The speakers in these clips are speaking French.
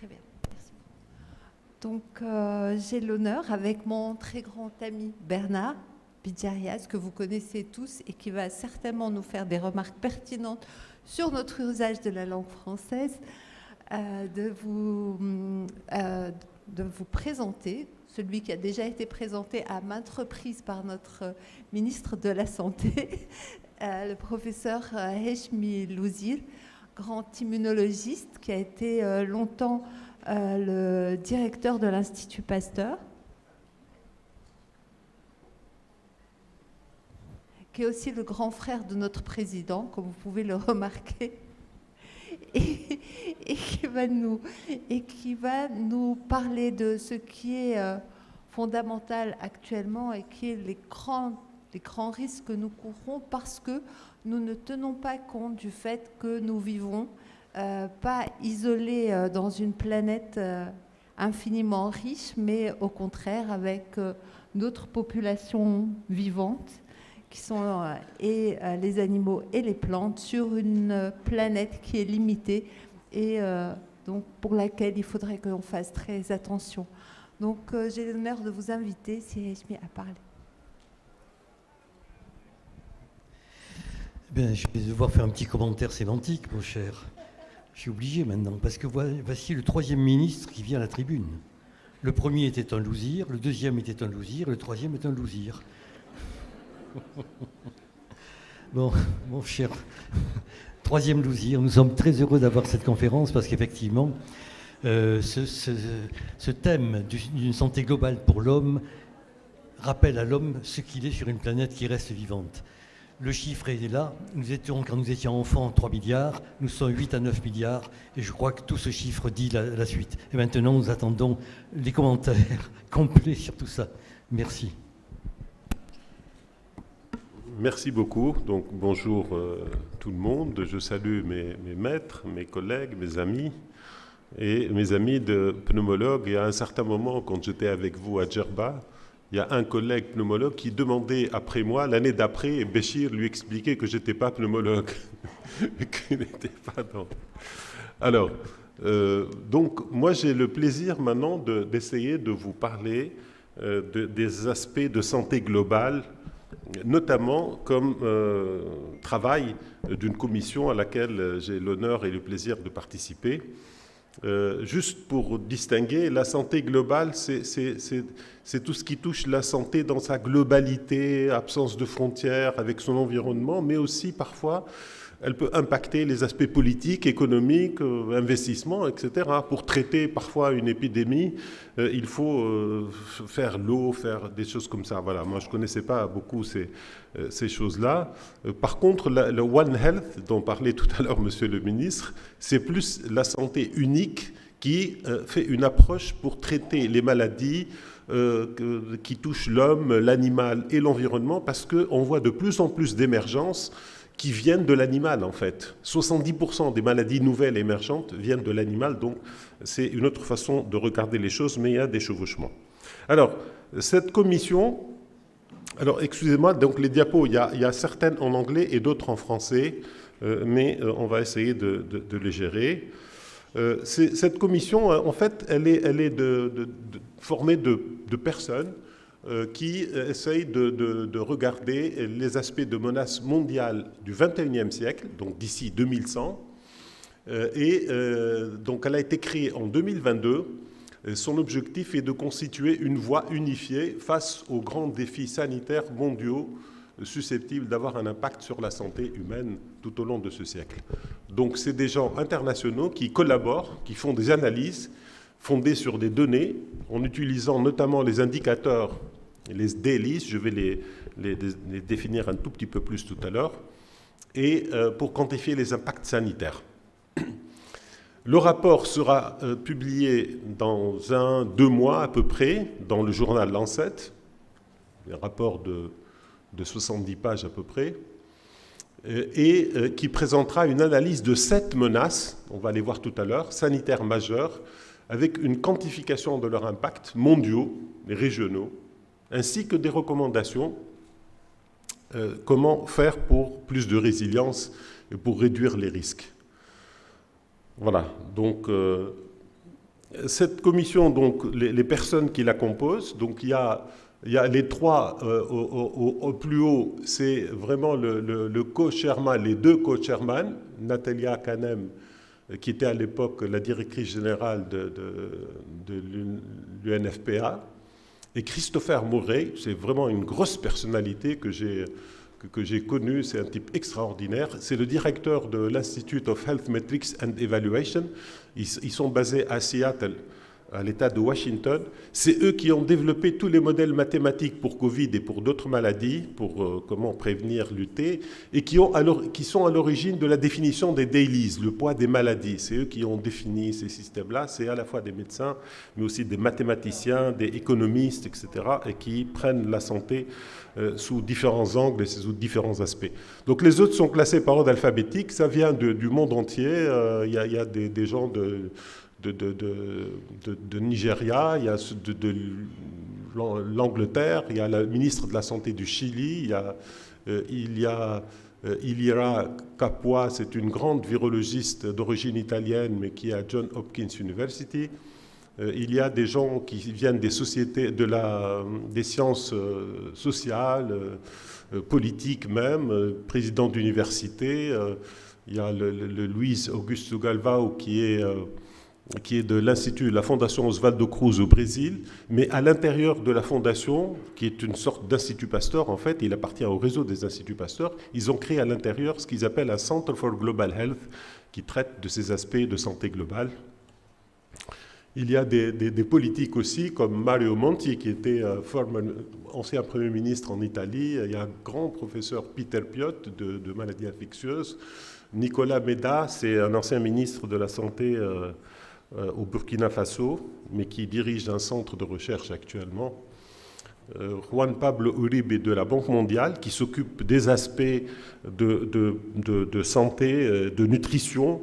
Très bien, merci. Donc, j'ai l'honneur, avec mon très grand ami Bernard Bidjarias, que vous connaissez tous et qui va certainement nous faire des remarques pertinentes sur notre usage de la langue française, de vous présenter celui qui a déjà été présenté à maintes reprises par notre ministre de la Santé, le professeur Heshmi Louzir, grand immunologiste qui a été longtemps le directeur de l'Institut Pasteur, qui est aussi le grand frère de notre président, comme vous pouvez le remarquer, et qui va nous parler de ce qui est fondamental actuellement et qui est les grands risques que nous courons parce que nous ne tenons pas compte du fait que nous vivons pas isolés dans une planète infiniment riche, mais au contraire avec d'autres populations vivantes qui sont les animaux et les plantes sur une planète qui est limitée et donc pour laquelle il faudrait qu'on fasse très attention. Donc j'ai l'honneur de vous inviter, si Heshmi, à parler. Bien, je vais devoir faire un petit commentaire sémantique, mon cher. Je suis obligé maintenant, parce que voici le troisième ministre qui vient à la tribune. Le premier était un lousir, le deuxième était un lousir, le troisième est un lousir. Bon, mon cher troisième lousir, nous sommes très heureux d'avoir cette conférence parce qu'effectivement, ce thème d'une santé globale pour l'homme rappelle à l'homme ce qu'il est sur une planète qui reste vivante. Le chiffre est là. Quand nous étions enfants, 3 milliards. Nous sommes 8 à 9 milliards. Et je crois que tout ce chiffre dit la suite. Et maintenant, nous attendons les commentaires complets sur tout ça. Merci. Merci beaucoup. Donc, bonjour tout le monde. Je salue mes maîtres, mes collègues, mes amis et mes amis de pneumologues. Et à un certain moment, quand j'étais avec vous à Djerba, il y a un collègue pneumologue qui demandait après moi, l'année d'après, et Béchir lui expliquait que je n'étais pas pneumologue, qu'il n'était pas dans... Alors, donc, moi j'ai le plaisir maintenant d'essayer de vous parler des aspects de santé globale, notamment comme travail d'une commission à laquelle j'ai l'honneur et le plaisir de participer. Juste pour distinguer, la santé globale, c'est tout ce qui touche la santé dans sa globalité, absence de frontières avec son environnement, mais aussi parfois elle peut impacter les aspects politiques, économiques, investissements, etc. Pour traiter parfois une épidémie, il faut faire l'eau, faire des choses comme ça. Voilà, moi je ne connaissais pas beaucoup ces choses-là. Par contre, le One Health, dont parlait tout à l'heure Monsieur le ministre, c'est plus la santé unique qui fait une approche pour traiter les maladies qui touchent l'homme, l'animal et l'environnement, parce qu'on voit de plus en plus d'émergences qui viennent de l'animal, en fait. 70% des maladies nouvelles émergentes viennent de l'animal, donc c'est une autre façon de regarder les choses, mais il y a des chevauchements. Alors, cette commission... Alors, excusez-moi, donc les diapos, il y a certaines en anglais et d'autres en français, mais on va essayer de les gérer. Cette commission, en fait, elle est formée de personnes qui essayent de regarder les aspects de menaces mondiales du XXIe siècle, donc d'ici 2100. Donc elle a été créée en 2022. Son objectif est de constituer une voie unifiée face aux grands défis sanitaires mondiaux susceptibles d'avoir un impact sur la santé humaine tout au long de ce siècle. Donc c'est des gens internationaux qui collaborent, qui font des analyses fondées sur des données, en utilisant notamment les indicateurs, les DELIS, je vais les définir un tout petit peu plus tout à l'heure, et pour quantifier les impacts sanitaires. Le rapport sera publié dans 1-2 mois à peu près dans le journal Lancet, un rapport de 70 pages à peu près, et qui présentera une analyse de 7 menaces, on va les voir tout à l'heure, sanitaires majeures, avec une quantification de leurs impacts mondiaux et régionaux, ainsi que des recommandations, comment faire pour plus de résilience et pour réduire les risques. Voilà, donc Cette commission, donc, les personnes qui la composent, donc il y a les trois au plus haut, c'est vraiment le co-chairman, les deux co-chairman, Natalia Kanem, qui était à l'époque la directrice générale de l'UNFPA, et Christopher Murray, c'est vraiment une grosse personnalité que j'ai connu, c'est un type extraordinaire. C'est le directeur de l'Institute of Health Metrics and Evaluation. Ils sont basés à Seattle, à l'État de Washington. C'est eux qui ont développé tous les modèles mathématiques pour Covid et pour d'autres maladies, pour comment prévenir, lutter, et qui sont à l'origine de la définition des dailies, le poids des maladies. C'est eux qui ont défini ces systèmes-là. C'est à la fois des médecins, mais aussi des mathématiciens, des économistes, etc., et qui prennent la santé sous différents angles et sous différents aspects. Donc les autres sont classés par ordre alphabétique. Ça vient du monde entier. Il y a des gens de Nigeria, il y a de l'Angleterre, il y a la ministre de la Santé du Chili, il y a Ilira Capua, c'est une grande virologiste d'origine italienne, mais qui est à Johns Hopkins University. Il y a des gens qui viennent des sociétés, des sciences sociales, politiques même, président d'université. Il y a le Luis Augusto Galvao qui est de l'Institut, la Fondation Osvaldo Cruz au Brésil, mais à l'intérieur de la fondation, qui est une sorte d'Institut Pasteur, en fait, il appartient au réseau des Instituts Pasteur, ils ont créé à l'intérieur ce qu'ils appellent un Center for Global Health, qui traite de ces aspects de santé globale. Il y a des politiques aussi, comme Mario Monti, qui était ancien Premier ministre en Italie. Il y a un grand professeur, Peter Piot, de maladies infectieuses. Nicolas Meda, c'est un ancien ministre de la Santé au Burkina Faso, mais qui dirige un centre de recherche actuellement. Juan Pablo Uribe de la Banque mondiale, qui s'occupe des aspects de santé, de nutrition,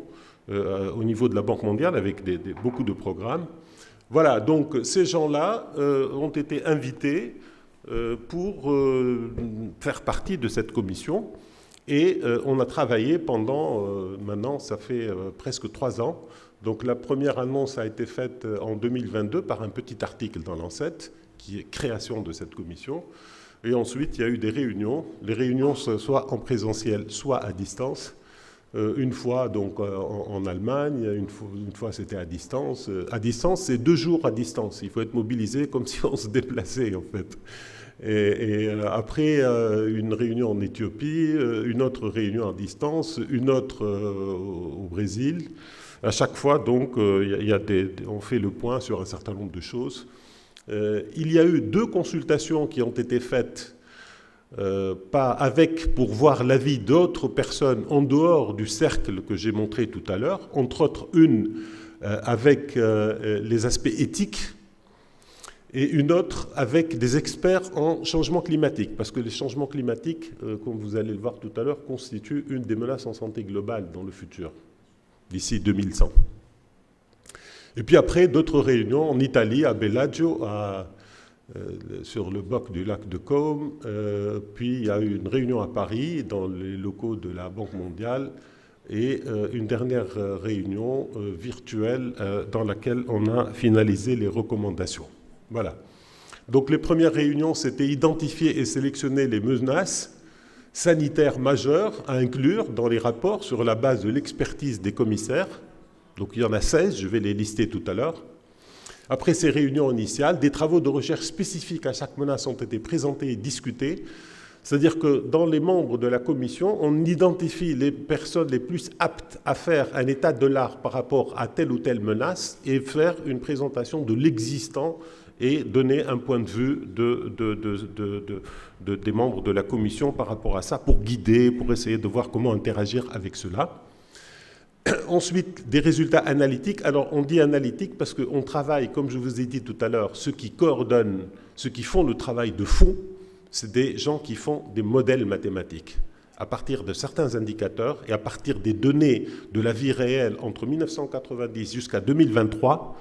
au niveau de la Banque mondiale, avec beaucoup de programmes. Voilà, donc ces gens-là ont été invités pour faire partie de cette commission. Et on a travaillé pendant, maintenant, ça fait presque 3 ans. Donc la première annonce a été faite en 2022 par un petit article dans Lancet, qui est création de cette commission. Et ensuite, il y a eu des réunions. Les réunions, soit en présentiel, soit à distance. Une fois donc en Allemagne, une fois c'était à distance. À distance, c'est 2 jours à distance. Il faut être mobilisé comme si on se déplaçait en fait. Et après une réunion en Éthiopie, une autre réunion à distance, une autre au Brésil. À chaque fois, donc, on fait le point sur un certain nombre de choses. Il y a eu 2 consultations qui ont été faites pour voir l'avis d'autres personnes en dehors du cercle que j'ai montré tout à l'heure, entre autres une avec les aspects éthiques et une autre avec des experts en changement climatique, parce que les changements climatiques, comme vous allez le voir tout à l'heure, constituent une des menaces en santé globale dans le futur, d'ici 2100. Et puis après, d'autres réunions en Italie, à Bellagio, sur le bord du lac de Côme. Puis il y a eu une réunion à Paris, dans les locaux de la Banque mondiale, et une dernière réunion virtuelle dans laquelle on a finalisé les recommandations. Voilà. Donc les premières réunions, c'était identifier et sélectionner les menaces sanitaires majeures à inclure dans les rapports sur la base de l'expertise des commissaires. Donc il y en a 16, je vais les lister tout à l'heure. Après ces réunions initiales, des travaux de recherche spécifiques à chaque menace ont été présentés et discutés. C'est-à-dire que dans les membres de la commission, on identifie les personnes les plus aptes à faire un état de l'art par rapport à telle ou telle menace et faire une présentation de l'existant et donner un point de vue des membres de la commission par rapport à ça pour guider, pour essayer de voir comment interagir avec cela. Ensuite, des résultats analytiques. Alors, on dit analytique parce qu'on travaille, comme je vous ai dit tout à l'heure, ceux qui coordonnent, ceux qui font le travail de fond, c'est des gens qui font des modèles mathématiques à partir de certains indicateurs et à partir des données de la vie réelle entre 1990 jusqu'à 2023.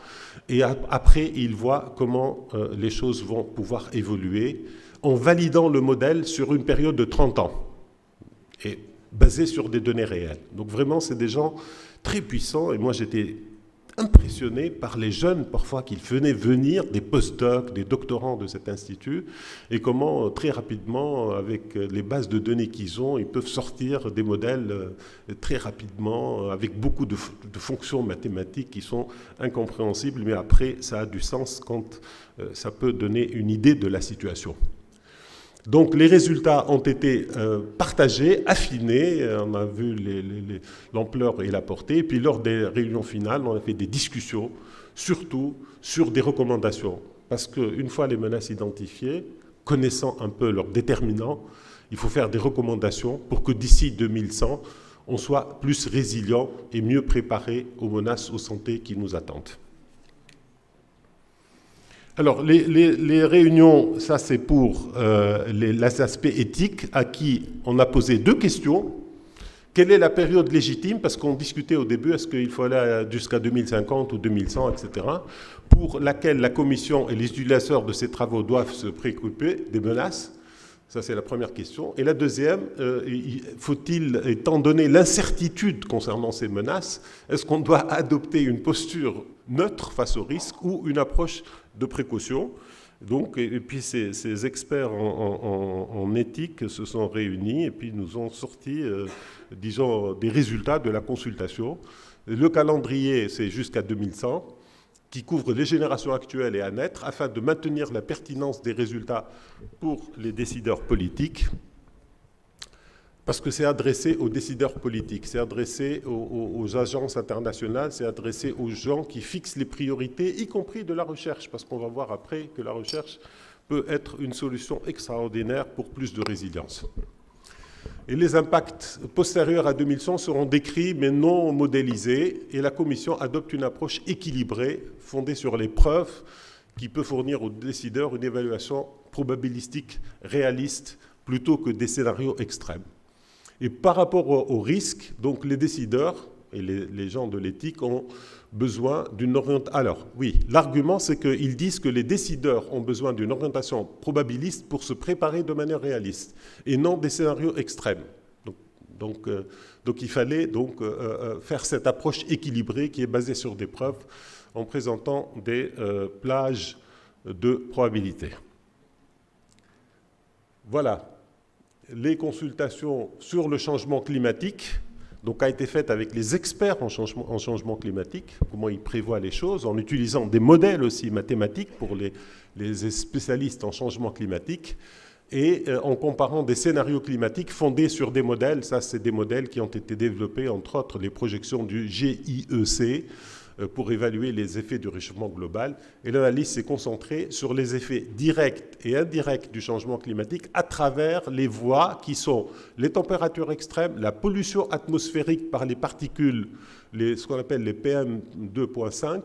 Et après, ils voient comment les choses vont pouvoir évoluer en validant le modèle sur une période de 30 ans. Et basé sur des données réelles. Donc vraiment, c'est des gens très puissants. Et moi, j'étais impressionné par les jeunes, parfois, qui venaient venir, des postdocs, des doctorants de cet institut, et comment, très rapidement, avec les bases de données qu'ils ont, ils peuvent sortir des modèles très rapidement, avec beaucoup de fonctions mathématiques qui sont incompréhensibles, mais après, ça a du sens quand ça peut donner une idée de la situation. Donc les résultats ont été partagés, affinés, on a vu l'ampleur et la portée, et puis lors des réunions finales, on a fait des discussions, surtout sur des recommandations. Parce qu'une fois les menaces identifiées, connaissant un peu leurs déterminants, il faut faire des recommandations pour que d'ici 2100, on soit plus résilient et mieux préparé aux menaces aux santé qui nous attendent. Alors, les réunions, ça c'est pour les aspects éthiques, à qui on a posé 2 questions. Quelle est la période légitime? Parce qu'on discutait au début, est-ce qu'il faut aller jusqu'à 2050 ou 2100, etc., pour laquelle la Commission et les utilisateurs de ces travaux doivent se préoccuper des menaces. Ça, c'est la première question. Et la deuxième, faut-il, étant donné l'incertitude concernant ces menaces, est-ce qu'on doit adopter une posture neutre face au risque ou une approche de précaution? Donc, et puis ces experts en éthique se sont réunis et puis nous ont sorti, disons, des résultats de la consultation. Le calendrier, c'est jusqu'à 2100, qui couvre les générations actuelles et à naître, afin de maintenir la pertinence des résultats pour les décideurs politiques, parce que c'est adressé aux décideurs politiques, c'est adressé aux agences internationales, c'est adressé aux gens qui fixent les priorités, y compris de la recherche, parce qu'on va voir après que la recherche peut être une solution extraordinaire pour plus de résilience. Et les impacts postérieurs à 2100 seront décrits mais non modélisés, et la Commission adopte une approche équilibrée, fondée sur les preuves, qui peut fournir aux décideurs une évaluation probabilistique réaliste plutôt que des scénarios extrêmes. Et par rapport au risque, donc les décideurs et les gens de l'éthique ont besoin d'une orientation. Alors, oui, l'argument, c'est qu'ils disent que les décideurs ont besoin d'une orientation probabiliste pour se préparer de manière réaliste, et non des scénarios extrêmes. Donc il fallait donc faire cette approche équilibrée qui est basée sur des preuves en présentant des plages de probabilité. Voilà. Les consultations sur le changement climatique donc, a été faite avec les experts en changement climatique, comment ils prévoient les choses, en utilisant des modèles aussi mathématiques pour les spécialistes en changement climatique, et en comparant des scénarios climatiques fondés sur des modèles. Ça, c'est des modèles qui ont été développés, entre autres, les projections du GIEC, pour évaluer les effets du réchauffement global. Et l'analyse s'est concentrée sur les effets directs et indirects du changement climatique à travers les voies qui sont les températures extrêmes, la pollution atmosphérique par les particules, ce qu'on appelle les PM2.5,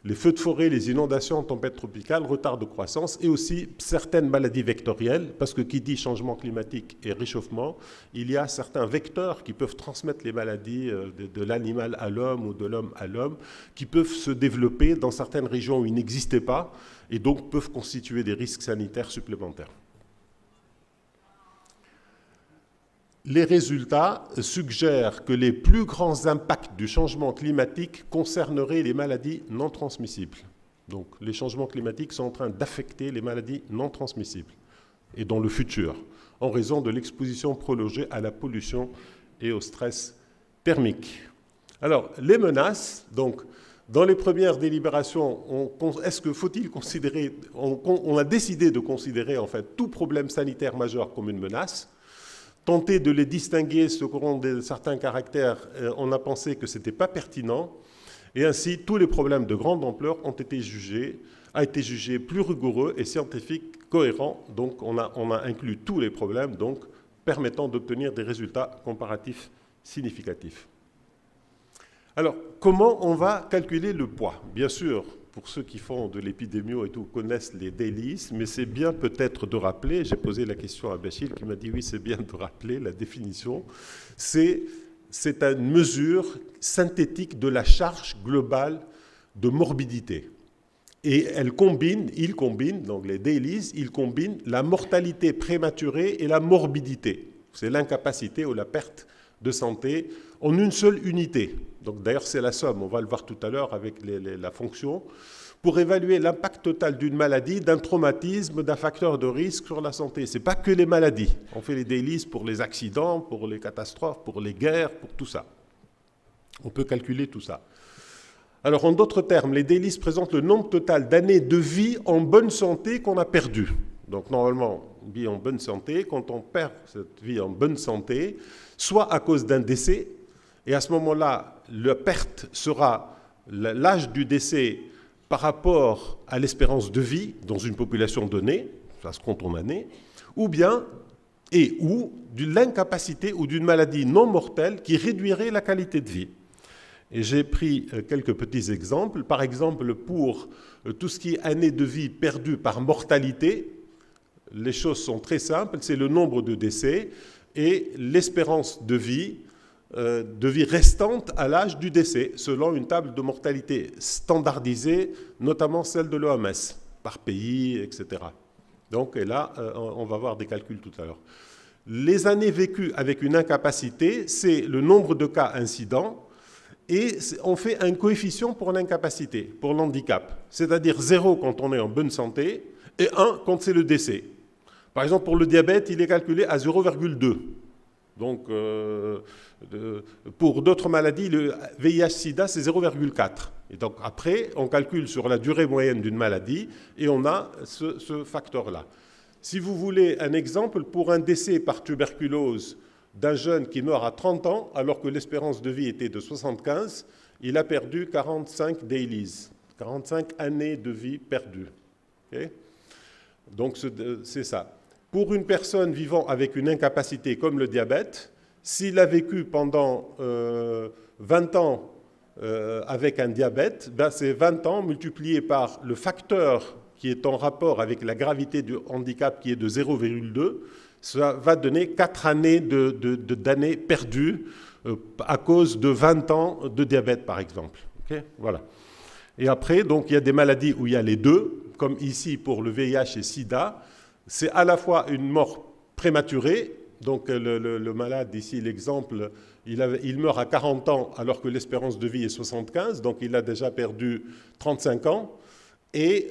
les feux de forêt, les inondations, tempêtes tropicales, retard de croissance, et aussi certaines maladies vectorielles, parce que qui dit changement climatique et réchauffement, il y a certains vecteurs qui peuvent transmettre les maladies de l'animal à l'homme ou de l'homme à l'homme, qui peuvent se développer dans certaines régions où ils n'existaient pas, et donc peuvent constituer des risques sanitaires supplémentaires. Les résultats suggèrent que les plus grands impacts du changement climatique concerneraient les maladies non transmissibles. Donc, les changements climatiques sont en train d'affecter les maladies non transmissibles, et dans le futur, en raison de l'exposition prolongée à la pollution et au stress thermique. Alors, les menaces, donc, dans les premières délibérations, faut-il considérer, on a décidé de considérer en fait tout problème sanitaire majeur comme une menace. Tenter de les distinguer selon certains caractères, on a pensé que ce n'était pas pertinent, et ainsi tous les problèmes de grande ampleur ont été jugés plus rigoureux et scientifiques, cohérents. Donc on a inclus tous les problèmes, donc permettant d'obtenir des résultats comparatifs significatifs. Alors, comment on va calculer le poids? Bien sûr, pour ceux qui font de l'épidémio et tout, connaissent les DELIS, mais c'est bien peut-être de rappeler, j'ai posé la question à Bachir qui m'a dit oui, c'est bien de rappeler la définition, c'est une mesure synthétique de la charge globale de morbidité. Et il combine, donc les DELIS, il combine la mortalité prématurée et la morbidité. C'est l'incapacité ou la perte de santé en une seule unité. Donc d'ailleurs c'est la somme, on va le voir tout à l'heure avec la fonction, pour évaluer l'impact total d'une maladie, d'un traumatisme, d'un facteur de risque sur la santé. Ce n'est pas que les maladies. On fait les dailies pour les accidents, pour les catastrophes, pour les guerres, pour tout ça. On peut calculer tout ça. Alors en d'autres termes, les dailies présentent le nombre total d'années de vie en bonne santé qu'on a perdu. Donc normalement, vie en bonne santé, quand on perd cette vie en bonne santé, soit à cause d'un décès, et à ce moment-là, la perte sera l'âge du décès par rapport à l'espérance de vie dans une population donnée, ça se compte en années, ou bien, ou de l'incapacité ou d'une maladie non mortelle qui réduirait la qualité de vie. Et j'ai pris quelques petits exemples. Par exemple, pour tout ce qui est années de vie perdues par mortalité, les choses sont très simples, c'est le nombre de décès et l'espérance de vie restante à l'âge du décès, selon une table de mortalité standardisée, notamment celle de l'OMS, par pays, etc. Donc, et là, on va voir des calculs tout à l'heure. Les années vécues avec une incapacité, c'est le nombre de cas incidents, et on fait un coefficient pour l'incapacité, pour l'handicap, c'est-à-dire 0 quand on est en bonne santé, et 1 quand c'est le décès. Par exemple, pour le diabète, il est calculé à 0,2. Donc, pour d'autres maladies, le VIH-Sida, c'est 0,4. Et donc, après, on calcule sur la durée moyenne d'une maladie et on a ce facteur-là. Si vous voulez un exemple, pour un décès par tuberculose d'un jeune qui meurt à 30 ans, alors que l'espérance de vie était de 75, il a perdu 45 dailies, 45 années de vie perdues. Okay? Donc, c'est ça. Pour une personne vivant avec une incapacité comme le diabète, s'il a vécu pendant 20 ans avec un diabète, ben c'est 20 ans multiplié par le facteur qui est en rapport avec la gravité du handicap qui est de 0,2, ça va donner 4 années d'années perdues à cause de 20 ans de diabète, par exemple. Okay, voilà. Et après, donc, il y a des maladies où il y a les deux, comme ici pour le VIH et SIDA. C'est à la fois une mort prématurée, donc le malade, ici l'exemple, il meurt à 40 ans alors que l'espérance de vie est 75, donc il a déjà perdu 35 ans. Et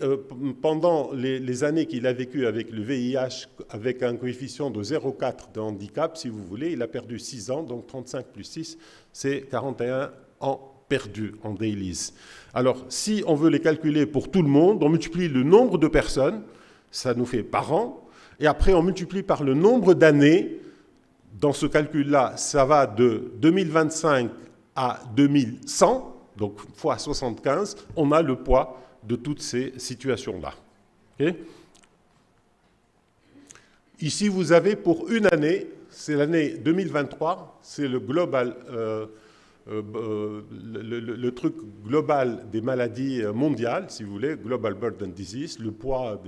pendant les années qu'il a vécues avec le VIH, avec un coefficient de 0,4 de handicap, si vous voulez, il a perdu 6 ans, donc 35 plus 6, c'est 41 ans perdus en dailies. Alors, si on veut les calculer pour tout le monde, on multiplie le nombre de personnes, ça nous fait par an, et après on multiplie par le nombre d'années. Dans ce calcul-là, ça va de 2025 à 2100, donc fois 75, on a le poids de toutes ces situations-là. Okay? Ici, vous avez pour une année, c'est l'année 2023, c'est le global, le truc global des maladies mondiales, si vous voulez, Global Burden Disease, le poids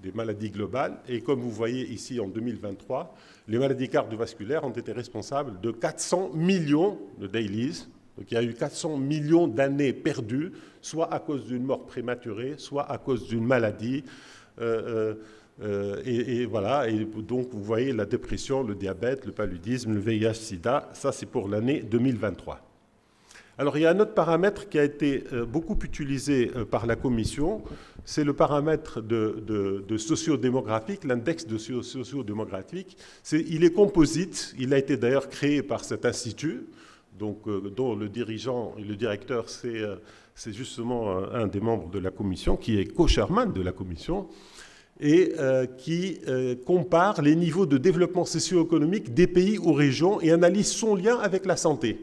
des maladies globales. Et comme vous voyez ici en 2023, les maladies cardiovasculaires ont été responsables de 400 millions de dailies. Donc il y a eu 400 millions d'années perdues, soit à cause d'une mort prématurée, soit à cause d'une maladie. Et voilà, et donc vous voyez la dépression, le diabète, le paludisme, le VIH-Sida, ça c'est pour l'année 2023. Alors il y a un autre paramètre qui a été beaucoup utilisé par la Commission, c'est le paramètre de sociodémographique, l'index de sociodémographique. Il est composite, il a été d'ailleurs créé par cet institut, donc, dont le dirigeant et le directeur, c'est justement un des membres de la Commission, qui est co-chairman de la Commission, et qui compare les niveaux de développement socio-économique des pays ou régions et analyse son lien avec la santé.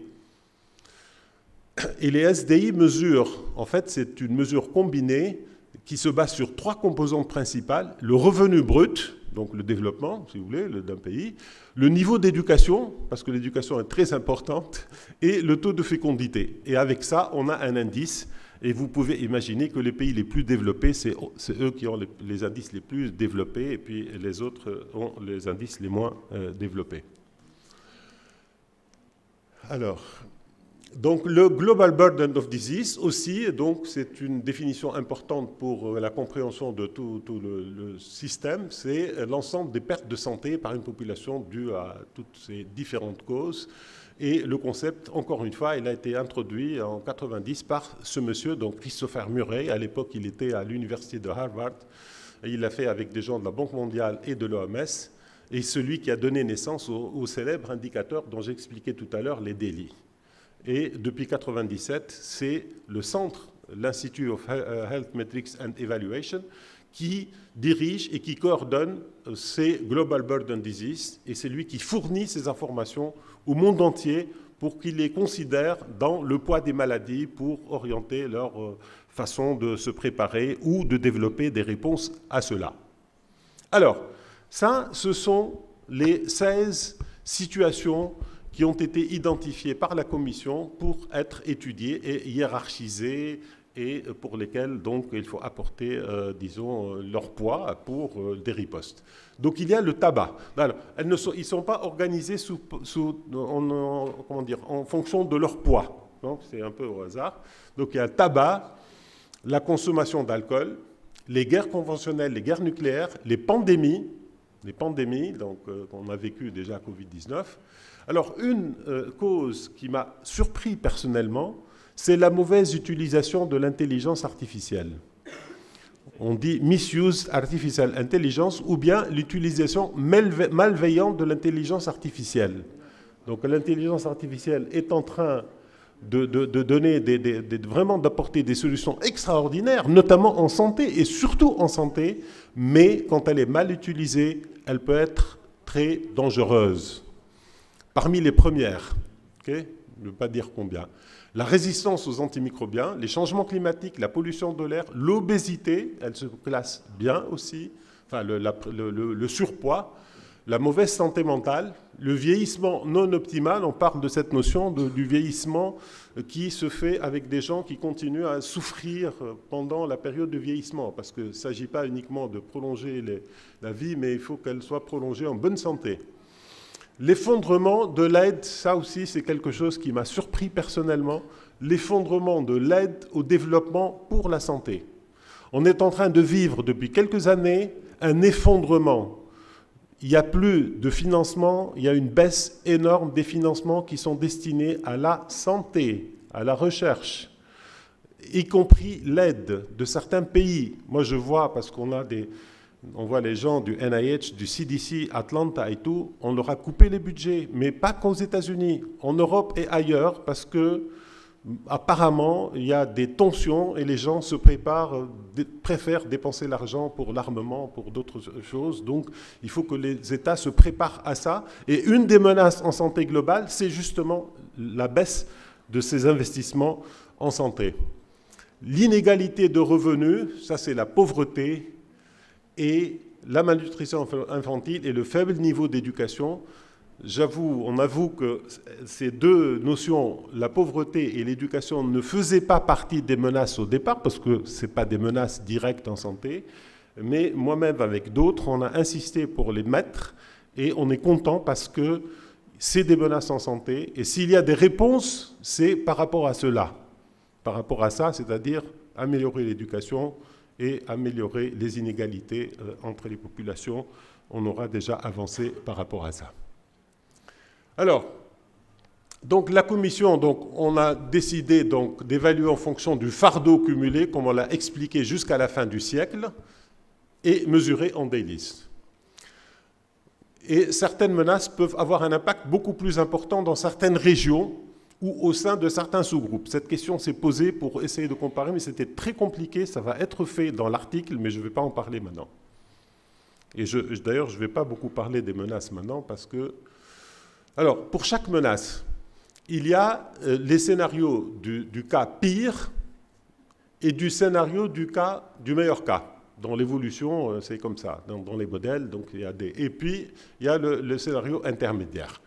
Et les SDI mesurent, en fait, c'est une mesure combinée qui se base sur 3 composantes principales, le revenu brut, donc le développement, si vous voulez, d'un pays, le niveau d'éducation, parce que l'éducation est très importante, et le taux de fécondité. Et avec ça, on a un indice, et vous pouvez imaginer que les pays les plus développés, c'est eux qui ont les indices les plus développés, et puis les autres ont les indices les moins développés. Alors, donc le Global Burden of Disease aussi, donc c'est une définition importante pour la compréhension de tout le système, c'est l'ensemble des pertes de santé par une population due à toutes ces différentes causes. Et le concept, encore une fois, il a été introduit en 90 par ce monsieur, donc Christopher Murray. À l'époque, il était à l'université de Harvard. Et il l'a fait avec des gens de la Banque mondiale et de l'OMS. Et celui qui a donné naissance au célèbre indicateur dont j'expliquais tout à l'heure, les DELI. Et depuis 1997, c'est le centre, l'Institute of Health Metrics and Evaluation, qui dirige et qui coordonne ces Global Burden Disease, et c'est lui qui fournit ces informations au monde entier pour qu'il les considère dans le poids des maladies pour orienter leur façon de se préparer ou de développer des réponses à cela. Alors, ça, ce sont les 16 situations qui ont été identifiées par la Commission pour être étudiées et hiérarchisées et pour lesquelles donc, il faut apporter, disons, leur poids pour des ripostes. Donc il y a le tabac. Alors, ils ne sont pas organisés en fonction de leur poids. Donc c'est un peu au hasard. Donc il y a le tabac, la consommation d'alcool, les guerres conventionnelles, les guerres nucléaires, les pandémies, donc qu'on a vécu déjà Covid-19. Alors une cause qui m'a surpris personnellement, c'est la mauvaise utilisation de l'intelligence artificielle. On dit misuse artificial intelligence ou bien l'utilisation malveillante de l'intelligence artificielle. Donc l'intelligence artificielle est en train de donner vraiment d'apporter des solutions extraordinaires, notamment en santé et surtout en santé, mais quand elle est mal utilisée, elle peut être très dangereuse. Parmi les premières, okay, je ne veux pas dire combien, la résistance aux antimicrobiens, les changements climatiques, la pollution de l'air, l'obésité, elle se classe bien aussi, enfin le surpoids, la mauvaise santé mentale, le vieillissement non optimal, on parle de cette notion du vieillissement qui se fait avec des gens qui continuent à souffrir pendant la période de vieillissement, parce qu'il ne s'agit pas uniquement de prolonger la vie, mais il faut qu'elle soit prolongée en bonne santé. L'effondrement de l'aide, ça aussi c'est quelque chose qui m'a surpris personnellement, l'effondrement de l'aide au développement pour la santé. On est en train de vivre depuis quelques années un effondrement. Il n'y a plus de financement, il y a une baisse énorme des financements qui sont destinés à la santé, à la recherche, y compris l'aide de certains pays. Moi je vois, parce on voit les gens du NIH, du CDC, Atlanta et tout, on leur a coupé les budgets, mais pas qu'aux États-Unis, en Europe et ailleurs, parce que apparemment il y a des tensions et les gens se préfèrent dépenser l'argent pour l'armement, pour d'autres choses. Donc il faut que les États se préparent à ça. Et une des menaces en santé globale, c'est justement la baisse de ces investissements en santé. L'inégalité de revenus, ça c'est la pauvreté, et la malnutrition infantile et le faible niveau d'éducation. On avoue que ces deux notions, la pauvreté et l'éducation, ne faisaient pas partie des menaces au départ, parce que ce n'est pas des menaces directes en santé, mais moi-même avec d'autres, on a insisté pour les mettre, et on est content parce que c'est des menaces en santé, et s'il y a des réponses, c'est par rapport à cela. Par rapport à ça, c'est-à-dire améliorer l'éducation, et améliorer les inégalités entre les populations. On aura déjà avancé par rapport à ça. Alors, donc la Commission, on a décidé d'évaluer en fonction du fardeau cumulé, comme on l'a expliqué jusqu'à la fin du siècle, et mesurer en dailies. Et certaines menaces peuvent avoir un impact beaucoup plus important dans certaines régions, ou au sein de certains sous-groupes. Cette question s'est posée pour essayer de comparer, mais c'était très compliqué. Ça va être fait dans l'article, mais je ne vais pas en parler maintenant. Et d'ailleurs, je ne vais pas beaucoup parler des menaces maintenant, parce que... Alors, pour chaque menace, il y a les scénarios du cas pire et du scénario du meilleur cas. Dans l'évolution, c'est comme ça. Dans les modèles, donc, il y a et puis, il y a le scénario intermédiaire.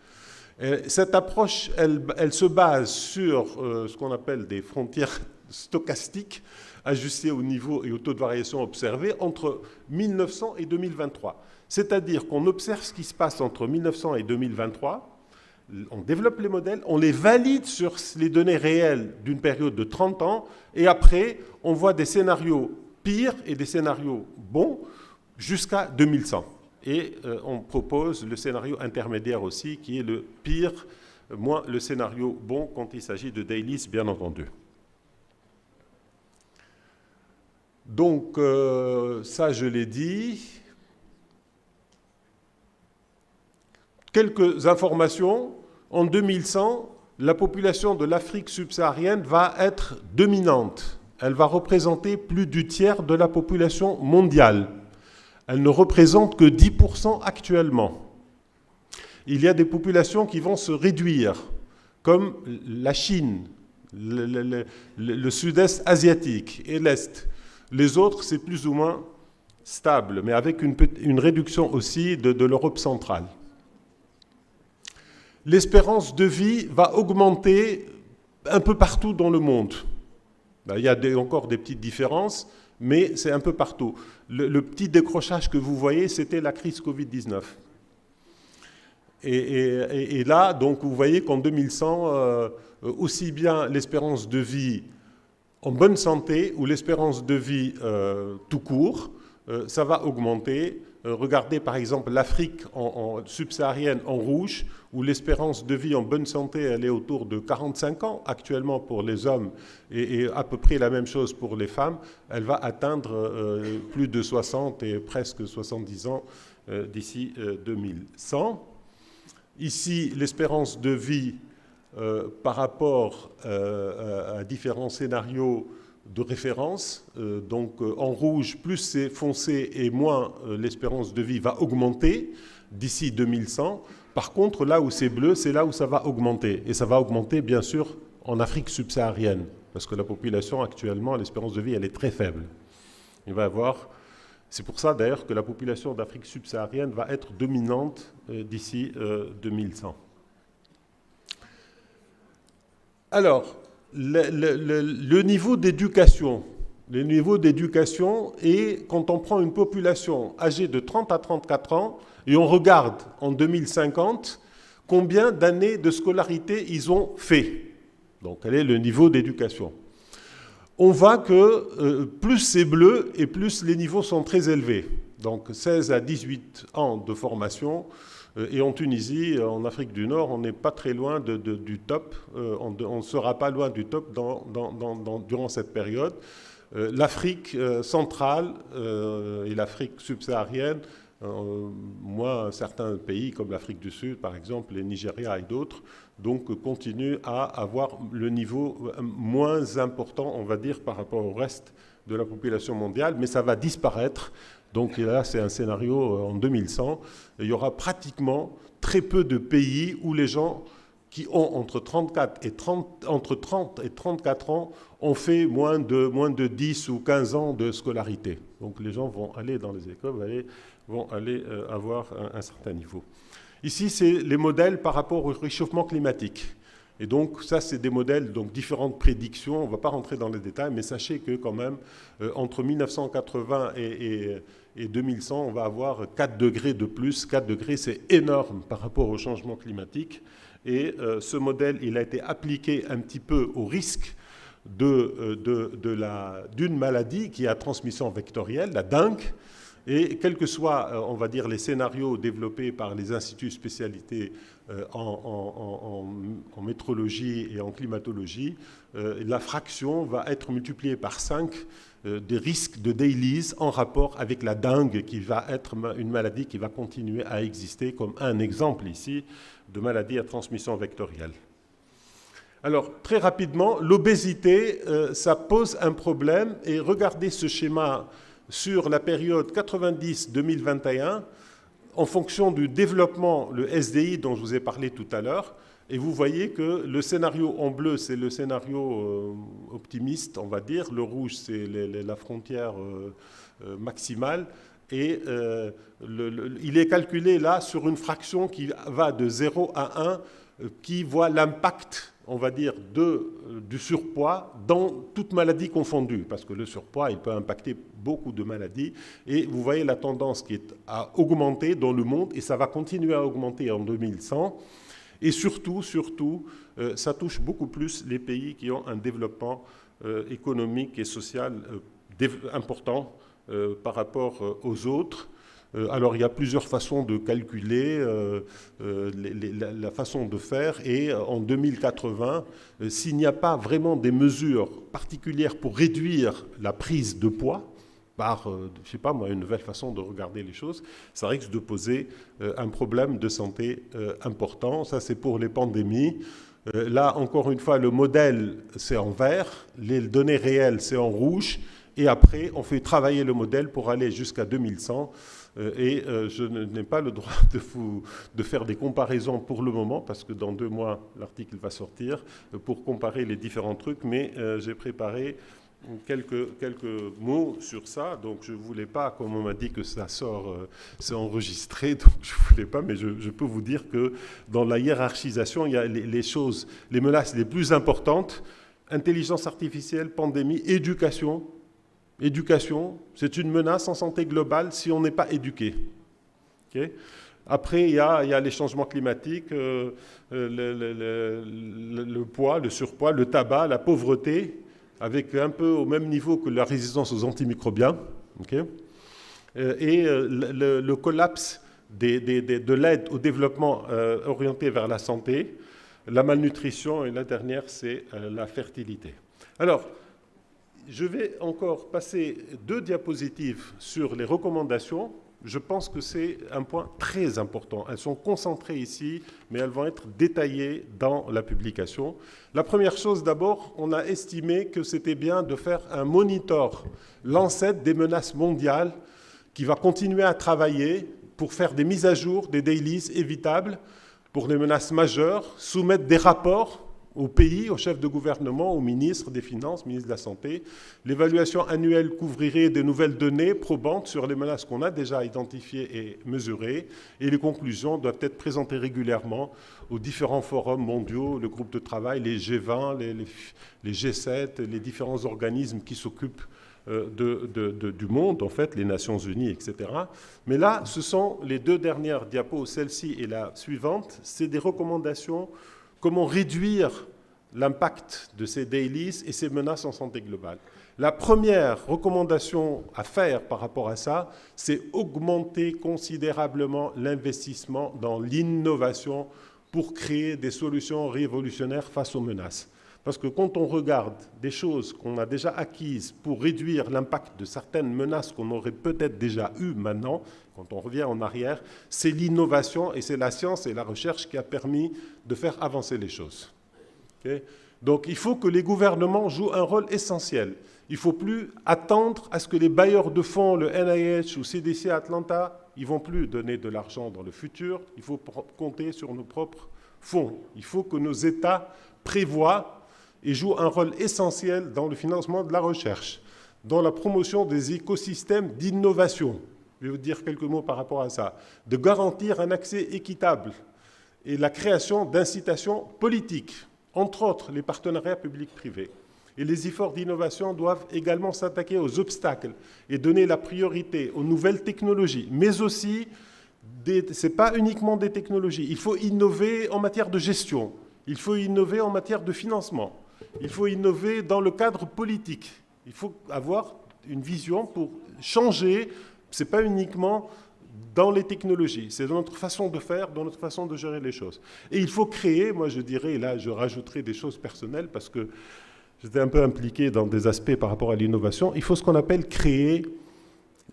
Cette approche, elle se base sur ce qu'on appelle des frontières stochastiques ajustées au niveau et au taux de variation observé entre 1900 et 2023. C'est-à-dire qu'on observe ce qui se passe entre 1900 et 2023, on développe les modèles, on les valide sur les données réelles d'une période de 30 ans, et après, on voit des scénarios pires et des scénarios bons jusqu'à 2100. Et on propose le scénario intermédiaire aussi, qui est le pire moins le scénario bon quand il s'agit de dailies, bien entendu. Donc, ça, je l'ai dit. Quelques informations. En 2100, la population de l'Afrique subsaharienne va être dominante. Elle va représenter plus du tiers de la population mondiale. Elle ne représente que 10% actuellement. Il y a des populations qui vont se réduire, comme la Chine, le sud-est asiatique et l'Est. Les autres, c'est plus ou moins stable, mais avec une réduction aussi de l'Europe centrale. L'espérance de vie va augmenter un peu partout dans le monde. Il y a encore des petites différences, mais c'est un peu partout. Le petit décrochage que vous voyez, c'était la crise Covid-19. Et là, donc, vous voyez qu'en 2100, aussi bien l'espérance de vie en bonne santé ou l'espérance de vie tout court, ça va augmenter. Regardez par exemple l'Afrique subsaharienne en rouge, où l'espérance de vie en bonne santé, elle est autour de 45 ans actuellement pour les hommes et à peu près la même chose pour les femmes. Elle va atteindre plus de 60 et presque 70 ans d'ici 2100. Ici, l'espérance de vie par rapport à différents scénarios de référence. Donc en rouge, plus c'est foncé et moins l'espérance de vie va augmenter d'ici 2100. Par contre, là où c'est bleu, c'est là où ça va augmenter. Et ça va augmenter, bien sûr, en Afrique subsaharienne, parce que la population actuellement, l'espérance de vie, elle est très faible. Il va y avoir... C'est pour ça, d'ailleurs, que la population d'Afrique subsaharienne va être dominante d'ici 2100. Alors, le niveau d'éducation. Le niveau d'éducation est, quand on prend une population âgée de 30 à 34 ans, et on regarde en 2050 combien d'années de scolarité ils ont fait. Donc, quel est le niveau d'éducation? On voit que plus c'est bleu et plus les niveaux sont très élevés. Donc 16 à 18 ans de formation. Et en Tunisie, en Afrique du Nord, on n'est pas très loin du top. On ne sera pas loin du top durant cette période. L'Afrique centrale et l'Afrique subsaharienne, certains pays comme l'Afrique du Sud, par exemple, les Nigeria et d'autres, donc continuent à avoir le niveau moins important, on va dire, par rapport au reste de la population mondiale, mais ça va disparaître. Donc là, c'est un scénario en 2100. Il y aura pratiquement très peu de pays où les gens qui ont entre 30 et 34 ans ont fait moins de 10 ou 15 ans de scolarité. Donc les gens vont aller dans les écoles, vont aller avoir un certain niveau. Ici, c'est les modèles par rapport au réchauffement climatique. Et donc, ça, c'est des modèles, donc différentes prédictions. On ne va pas rentrer dans les détails, mais sachez que quand même, entre 1980 et 2100, on va avoir 4 degrés de plus. 4 degrés, c'est énorme par rapport au changement climatique. Et ce modèle, il a été appliqué un petit peu au risque d'une maladie qui est à transmission vectorielle, la dengue. Et quels que soient, on va dire, les scénarios développés par les instituts spécialisés en météorologie et en climatologie, la fraction va être multipliée par 5 des risques de dailies en rapport avec la dengue, qui va être une maladie qui va continuer à exister, comme un exemple ici de maladie à transmission vectorielle. Alors, très rapidement, l'obésité, ça pose un problème. Et regardez ce schéma sur la période 90-2021, en fonction du développement, le SDI dont je vous ai parlé tout à l'heure, et vous voyez que le scénario en bleu, c'est le scénario optimiste, on va dire, le rouge, c'est la frontière maximale, et il est calculé là sur une fraction qui va de 0 à 1, qui voit l'impact, on va dire, du surpoids dans toute maladie confondue, parce que le surpoids, il peut impacter beaucoup de maladies, et vous voyez la tendance qui est à augmenter dans le monde, et ça va continuer à augmenter en 2100, et surtout, ça touche beaucoup plus les pays qui ont un développement économique et social important par rapport aux autres. Alors, il y a plusieurs façons de calculer la façon de faire. Et en 2080, s'il n'y a pas vraiment des mesures particulières pour réduire la prise de poids, par, je sais pas moi, une nouvelle façon de regarder les choses, ça risque de poser un problème de santé important. Ça, c'est pour les pandémies. Là, encore une fois, le modèle, c'est en vert, les données réelles, c'est en rouge. Et après, on fait travailler le modèle pour aller jusqu'à 2100. Et je n'ai pas le droit de faire des comparaisons pour le moment, parce que dans 2 mois, l'article va sortir, pour comparer les différents trucs. Mais j'ai préparé quelques mots sur ça. Donc, je ne voulais pas, comme on m'a dit que ça sort, c'est enregistré, donc je ne voulais pas, mais je peux vous dire que dans la hiérarchisation, il y a les choses, les menaces les plus importantes: intelligence artificielle, pandémie, éducation. Éducation, c'est une menace en santé globale si on n'est pas éduqué. Okay. Après, il y a les changements climatiques, le poids, le surpoids, le tabac, la pauvreté, avec un peu au même niveau que la résistance aux antimicrobiens. Okay. Et le collapse de l'aide au développement orienté vers la santé, la malnutrition, et la dernière, c'est la fertilité. Alors, je vais encore passer 2 diapositives sur les recommandations. Je pense que c'est un point très important. Elles sont concentrées ici, mais elles vont être détaillées dans la publication. La première chose, d'abord, on a estimé que c'était bien de faire un monitor Lancet des menaces mondiales qui va continuer à travailler pour faire des mises à jour, des dailies évitables pour les menaces majeures, soumettre des rapports aux pays, aux chefs de gouvernement, aux ministres des Finances, ministres de la Santé. L'évaluation annuelle couvrirait des nouvelles données probantes sur les menaces qu'on a déjà identifiées et mesurées, et les conclusions doivent être présentées régulièrement aux différents forums mondiaux, le groupe de travail, les G20, les G7, les différents organismes qui s'occupent du monde, en fait, les Nations Unies, etc. Mais là, ce sont les 2 dernières diapos, celle-ci et la suivante, c'est des recommandations. Comment réduire l'impact de ces dailies et ces menaces en santé globale. La première recommandation à faire par rapport à ça, c'est augmenter considérablement l'investissement dans l'innovation pour créer des solutions révolutionnaires face aux menaces. Parce que quand on regarde des choses qu'on a déjà acquises pour réduire l'impact de certaines menaces qu'on aurait peut-être déjà eues maintenant, quand on revient en arrière, c'est l'innovation et c'est la science et la recherche qui a permis de faire avancer les choses. Okay. Donc il faut que les gouvernements jouent un rôle essentiel. Il ne faut plus attendre à ce que les bailleurs de fonds, le NIH ou CDC à Atlanta, ils ne vont plus donner de l'argent dans le futur. Il faut compter sur nos propres fonds. Il faut que nos États prévoient et jouent un rôle essentiel dans le financement de la recherche, dans la promotion des écosystèmes d'innovation. Je vais vous dire quelques mots par rapport à ça. De garantir un accès équitable et la création d'incitations politiques, entre autres les partenariats publics-privés. Et les efforts d'innovation doivent également s'attaquer aux obstacles et donner la priorité aux nouvelles technologies, mais aussi, ce n'est pas uniquement des technologies, il faut innover en matière de gestion, il faut innover en matière de financement, il faut innover dans le cadre politique, il faut avoir une vision pour changer. Ce n'est pas uniquement dans les technologies, c'est dans notre façon de faire, dans notre façon de gérer les choses. Et il faut créer, moi je dirais, là je rajouterai des choses personnelles parce que j'étais un peu impliqué dans des aspects par rapport à l'innovation, il faut ce qu'on appelle créer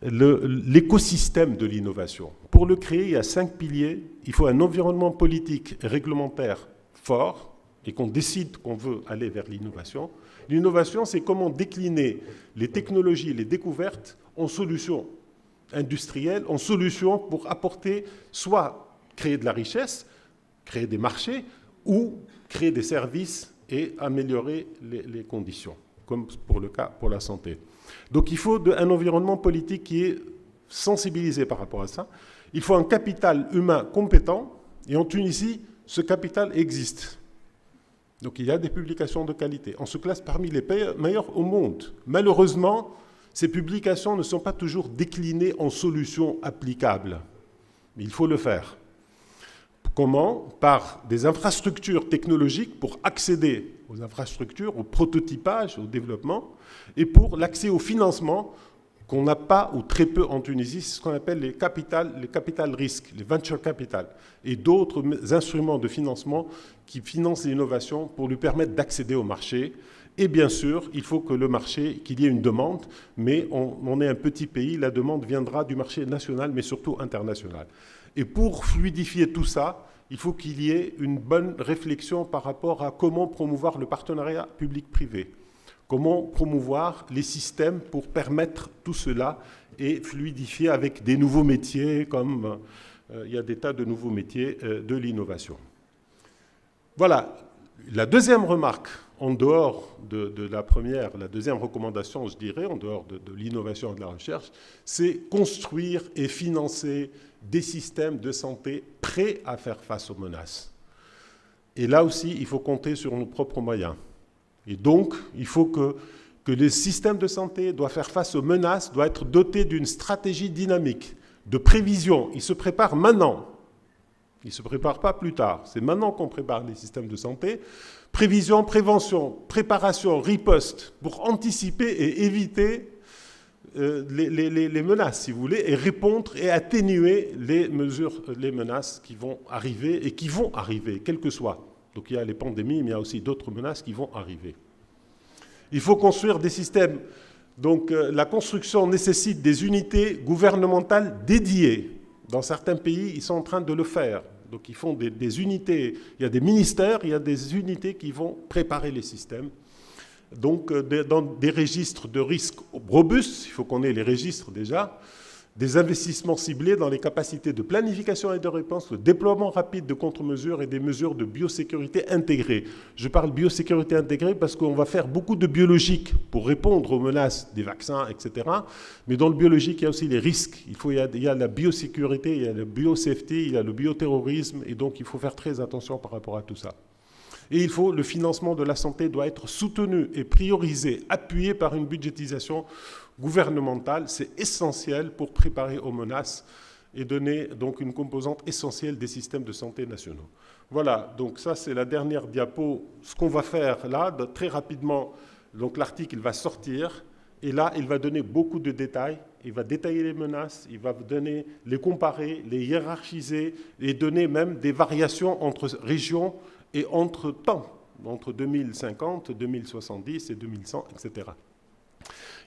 l'écosystème de l'innovation. Pour le créer, il y a 5 piliers. Il faut un environnement politique et réglementaire fort et qu'on décide qu'on veut aller vers l'innovation. L'innovation, c'est comment décliner les technologies, les découvertes en solutions industrielles, en solutions pour apporter, soit créer de la richesse, créer des marchés, ou créer des services et améliorer les conditions, comme pour le cas pour la santé. Donc il faut un environnement politique qui est sensibilisé par rapport à ça. Il faut un capital humain compétent, et en Tunisie, ce capital existe. Donc il y a des publications de qualité. On se classe parmi les meilleurs au monde. Malheureusement, ces publications ne sont pas toujours déclinées en solutions applicables. Mais il faut le faire. Comment? Par des infrastructures technologiques pour accéder aux infrastructures, au prototypage, au développement, et pour l'accès au financement qu'on n'a pas ou très peu en Tunisie, c'est ce qu'on appelle les capital risques, les venture capital, et d'autres instruments de financement qui financent l'innovation pour lui permettre d'accéder au marché. Et bien sûr, il faut que le marché, qu'il y ait une demande, mais on est un petit pays, la demande viendra du marché national, mais surtout international. Et pour fluidifier tout ça, il faut qu'il y ait une bonne réflexion par rapport à comment promouvoir le partenariat public-privé, comment promouvoir les systèmes pour permettre tout cela et fluidifier avec des nouveaux métiers, comme il y a des tas de nouveaux métiers de l'innovation. Voilà. La deuxième remarque, en dehors de la première, la deuxième recommandation, je dirais, en dehors de l'innovation et de la recherche, c'est construire et financer des systèmes de santé prêts à faire face aux menaces. Et là aussi, il faut compter sur nos propres moyens. Et donc, il faut que les systèmes de santé doivent faire face aux menaces, doivent être dotés d'une stratégie dynamique, de prévision. Ils se préparent maintenant. Ils ne se préparent pas plus tard. C'est maintenant qu'on prépare les systèmes de santé. Prévision, prévention, préparation, riposte, pour anticiper et éviter les menaces, si vous voulez, et répondre et atténuer les menaces qui vont arriver et qui vont arriver, quelles que soient. Donc il y a les pandémies, mais il y a aussi d'autres menaces qui vont arriver. Il faut construire des systèmes. Donc la construction nécessite des unités gouvernementales dédiées. Dans certains pays, ils sont en train de le faire. Donc ils font des unités, il y a des ministères, il y a des unités qui vont préparer les systèmes. Donc dans des registres de risques robustes, il faut qu'on ait les registres déjà, des investissements ciblés dans les capacités de planification et de réponse, le déploiement rapide de contre-mesures et des mesures de biosécurité intégrées. Je parle biosécurité intégrée parce qu'on va faire beaucoup de biologique pour répondre aux menaces des vaccins, etc. Mais dans le biologique, il y a aussi les risques. Il y a la biosécurité, il y a le biosafety, il y a le bioterrorisme, et donc il faut faire très attention par rapport à tout ça. Et le financement de la santé doit être soutenu et priorisé, appuyé par une budgétisation gouvernementale. C'est essentiel pour préparer aux menaces et donner donc une composante essentielle des systèmes de santé nationaux. Voilà, donc ça c'est la dernière diapo. Ce qu'on va faire là, très rapidement, donc l'article va sortir, et là il va donner beaucoup de détails. Il va détailler les menaces, il va les comparer, les hiérarchiser, et donner même des variations entre régions et entre temps, entre 2050, 2070 et 2100, etc.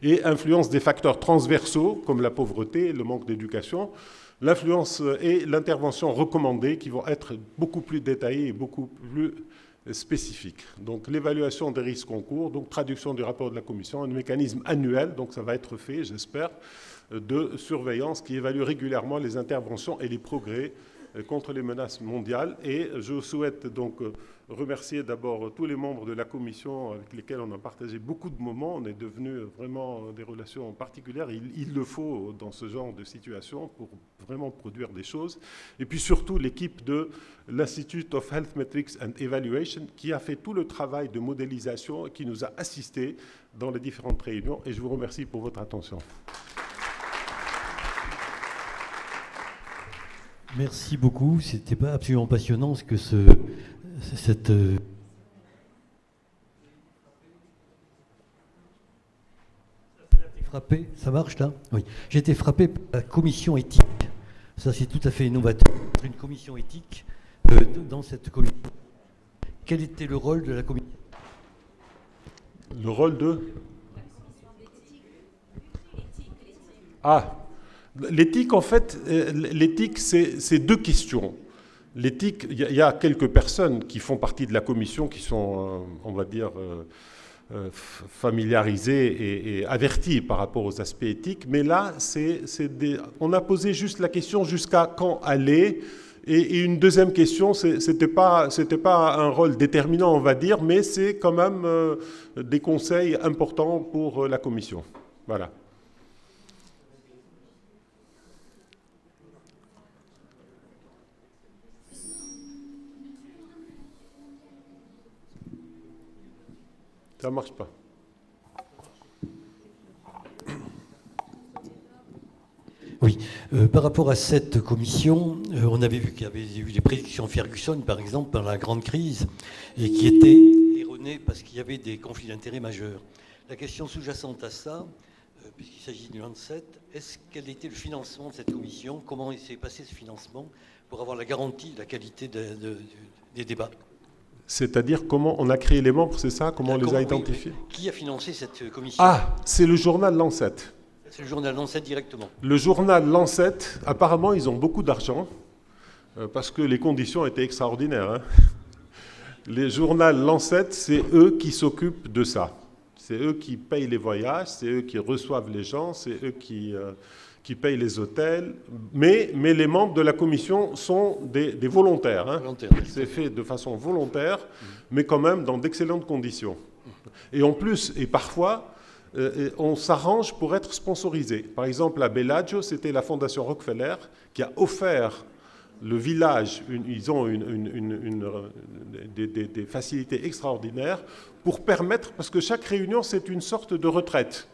Et influence des facteurs transversaux, comme la pauvreté, le manque d'éducation, l'influence et l'intervention recommandée, qui vont être beaucoup plus détaillées et beaucoup plus spécifiques. Donc l'évaluation des risques en cours, donc traduction du rapport de la Commission, un mécanisme annuel, donc ça va être fait, j'espère, de surveillance qui évalue régulièrement les interventions et les progrès contre les menaces mondiales. Et je souhaite donc remercier d'abord tous les membres de la Commission avec lesquels on a partagé beaucoup de moments. On est devenus vraiment des relations particulières. Il le faut dans ce genre de situation pour vraiment produire des choses. Et puis surtout l'équipe de l'Institute of Health Metrics and Evaluation qui a fait tout le travail de modélisation et qui nous a assistés dans les différentes réunions. Et je vous remercie pour votre attention. Merci beaucoup. C'était absolument passionnant ce que cette frappé. Ça marche là? Oui. J'ai été frappé par la commission éthique. Ça, c'est tout à fait innovateur. Une commission éthique dans cette commission. Quel était le rôle de la commission? Le rôle de? Ah. L'éthique, en fait, l'éthique, c'est deux questions. L'éthique, il y a quelques personnes qui font partie de la commission qui sont, on va dire, familiarisées et averties par rapport aux aspects éthiques. Mais là, on a posé juste la question jusqu'à quand aller. Et une deuxième question, c'était pas un rôle déterminant, on va dire, mais c'est quand même des conseils importants pour la commission. Voilà. Ça ne marche pas. Oui, par rapport à cette commission, on avait vu qu'il y avait eu des prédictions Ferguson, par exemple, pendant la grande crise, et qui étaient erronées parce qu'il y avait des conflits d'intérêts majeurs. La question sous-jacente à ça, puisqu'il s'agit du Lancet, quel était le financement de cette commission? Comment il s'est passé ce financement pour avoir la garantie de la qualité des débats? C'est-à-dire comment on a créé les membres, c'est ça? Comment on les a identifiés? Oui, qui a financé cette commission? Ah, c'est le journal Lancet. C'est le journal Lancet directement. Le journal Lancet, apparemment, ils ont beaucoup d'argent, parce que les conditions étaient extraordinaires. Hein. Les journaux Lancet, c'est eux qui s'occupent de ça. C'est eux qui payent les voyages, c'est eux qui reçoivent les gens, c'est eux qui payent les hôtels. Mais les membres de la commission sont des volontaires. Hein. C'est fait de façon volontaire, mais quand même dans d'excellentes conditions. Et en plus, et parfois, on s'arrange pour être sponsorisé. Par exemple, à Bellagio, c'était la Fondation Rockefeller qui a offert le village, ils ont des facilités extraordinaires pour permettre, parce que chaque réunion, c'est une sorte de retraite.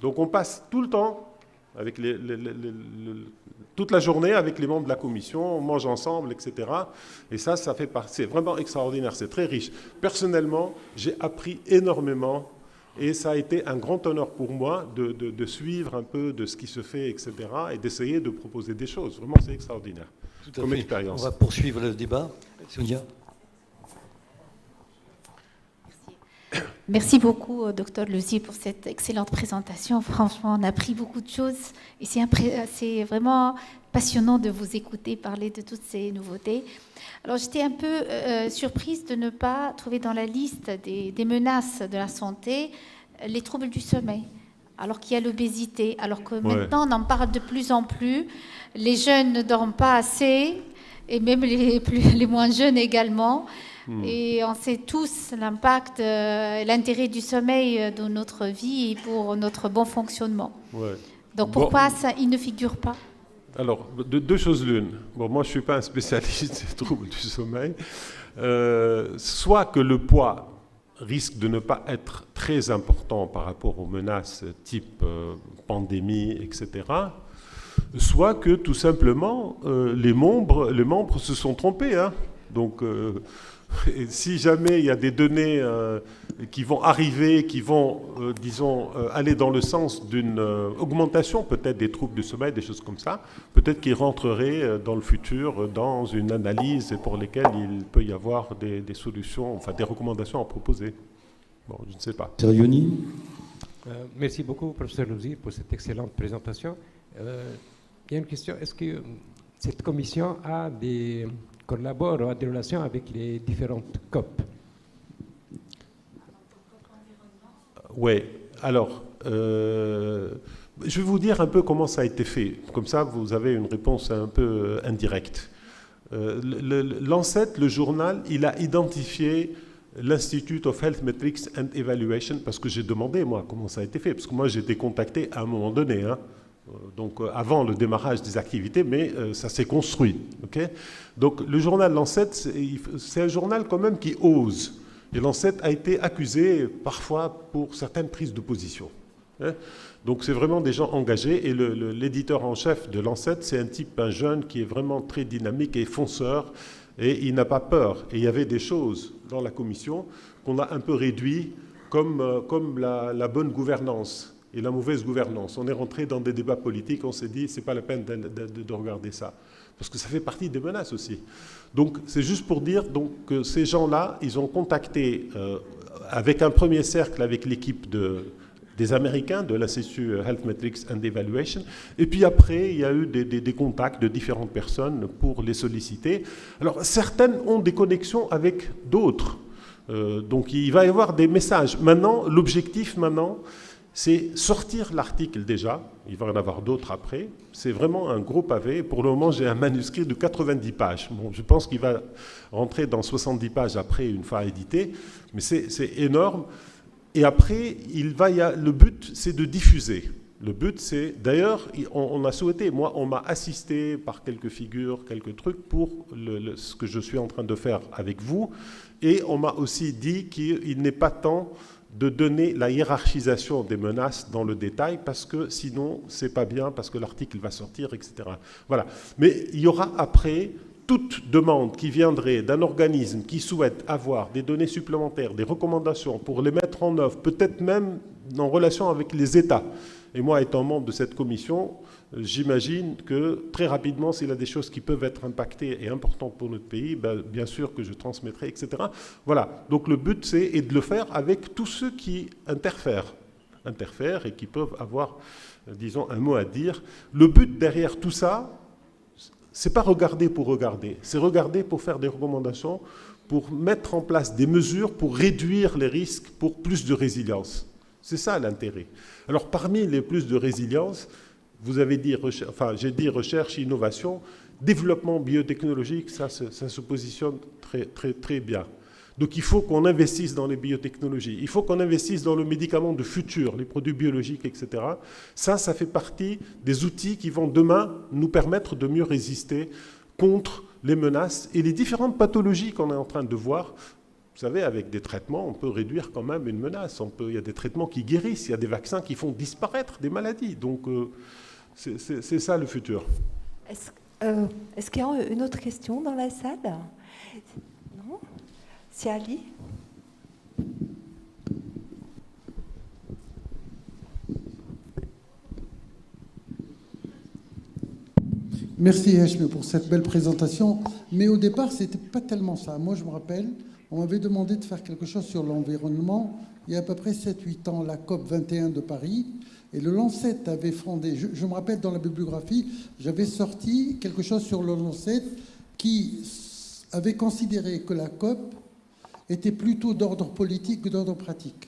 Donc on passe tout le temps, avec toute la journée avec les membres de la commission, on mange ensemble, etc. Et ça fait partie, c'est vraiment extraordinaire, c'est très riche. Personnellement, j'ai appris énormément. Et ça a été un grand honneur pour moi de suivre un peu de ce qui se fait, etc. et d'essayer de proposer des choses. Vraiment, c'est extraordinaire comme expérience. On va poursuivre le débat. Sonia. Merci beaucoup, Dr Leuzier, pour cette excellente présentation. Franchement, on a appris beaucoup de choses. Et c'est vraiment passionnant de vous écouter parler de toutes ces nouveautés. Alors, j'étais un peu surprise de ne pas trouver dans la liste des menaces de la santé les troubles du sommeil, alors qu'il y a l'obésité, alors que maintenant, on en parle de plus en plus. Les jeunes ne dorment pas assez, et même les moins jeunes également. Et on sait tous l'impact, l'intérêt du sommeil dans notre vie et pour notre bon fonctionnement. Ouais. Donc pourquoi ça, il ne figure pas? Alors, deux choses l'une. Bon, moi, je ne suis pas un spécialiste des troubles du sommeil. Soit que le poids risque de ne pas être très important par rapport aux menaces type pandémie, etc. Soit que, tout simplement, les membres se sont trompés. Hein. Donc... Et si jamais il y a des données qui vont arriver, qui vont, aller dans le sens d'une augmentation peut-être des troubles du sommeil, des choses comme ça, peut-être qu'ils rentreraient dans le futur dans une analyse pour lesquelles il peut y avoir des solutions, enfin des recommandations à proposer. Bon, je ne sais pas. Yoni. Merci beaucoup, professeur Leuzier, pour cette excellente présentation. Il y a une question. Est-ce que cette commission collabore ou a des relations avec les différentes COP? Oui, alors, je vais vous dire un peu comment ça a été fait. Comme ça, vous avez une réponse un peu indirecte. Lancet, le journal, il a identifié l'Institute of Health Metrics and Evaluation, parce que j'ai demandé, moi, comment ça a été fait. Parce que moi, j'ai été contacté à un moment donné, hein. Donc avant le démarrage des activités, mais ça s'est construit. Okay, donc le journal Lancet, c'est un journal quand même qui ose. Et Lancet a été accusé parfois pour certaines prises de position. Hein. Donc c'est vraiment des gens engagés. Et l'éditeur en chef de Lancet, c'est un jeune qui est vraiment très dynamique et fonceur. Et il n'a pas peur. Et il y avait des choses dans la commission qu'on a un peu réduit, comme la bonne gouvernance et la mauvaise gouvernance. On est rentré dans des débats politiques, on s'est dit, c'est pas la peine de regarder ça. Parce que ça fait partie des menaces aussi. Donc, c'est juste pour dire donc, que ces gens-là, ils ont contacté, avec un premier cercle, avec l'équipe des Américains, de l'Institut Health Metrics and Evaluation, et puis après, il y a eu des contacts de différentes personnes pour les solliciter. Alors, certaines ont des connexions avec d'autres. Donc, il va y avoir des messages. Maintenant, l'objectif, c'est sortir l'article déjà, il va y en avoir d'autres après, c'est vraiment un gros pavé. Pour le moment, j'ai un manuscrit de 90 pages. Bon, je pense qu'il va rentrer dans 70 pages après, une fois édité, mais c'est énorme. Et après, le but, c'est de diffuser. Le but, c'est, d'ailleurs, on a souhaité, moi, on m'a assisté par quelques figures, quelques trucs pour ce que je suis en train de faire avec vous, et on m'a aussi dit qu'il n'est pas temps de donner la hiérarchisation des menaces dans le détail, parce que sinon, c'est pas bien, parce que l'article va sortir, etc. Voilà. Mais il y aura après toute demande qui viendrait d'un organisme qui souhaite avoir des données supplémentaires, des recommandations pour les mettre en œuvre, peut-être même en relation avec les États. Et moi, étant membre de cette commission, j'imagine que très rapidement, s'il y a des choses qui peuvent être impactées et importantes pour notre pays, bien sûr que je transmettrai, etc. Voilà. Donc le but, c'est de le faire avec tous ceux qui interfèrent et qui peuvent avoir, disons, un mot à dire. Le but derrière tout ça, c'est pas regarder pour regarder, c'est regarder pour faire des recommandations, pour mettre en place des mesures pour réduire les risques, pour plus de résilience. C'est ça l'intérêt. Alors parmi les plus de résilience, vous avez dit, j'ai dit recherche, innovation, développement biotechnologique, ça se positionne très, très, très bien. Donc il faut qu'on investisse dans les biotechnologies, il faut qu'on investisse dans le médicament de futur, les produits biologiques, etc. Ça fait partie des outils qui vont demain nous permettre de mieux résister contre les menaces et les différentes pathologies qu'on est en train de voir. Vous savez, avec des traitements, on peut réduire quand même une menace. Il y a des traitements qui guérissent, il y a des vaccins qui font disparaître des maladies. Donc c'est ça le futur. Est-ce qu'il y a une autre question dans la salle? Non? C'est Ali? Merci Heshme pour cette belle présentation. Mais au départ, ce n'était pas tellement ça. Moi, je me rappelle, on m'avait demandé de faire quelque chose sur l'environnement il y a à peu près 7-8 ans, la COP 21 de Paris. Et le Lancet avait fondé, je me rappelle dans la bibliographie, j'avais sorti quelque chose sur le Lancet qui avait considéré que la COP était plutôt d'ordre politique que d'ordre pratique.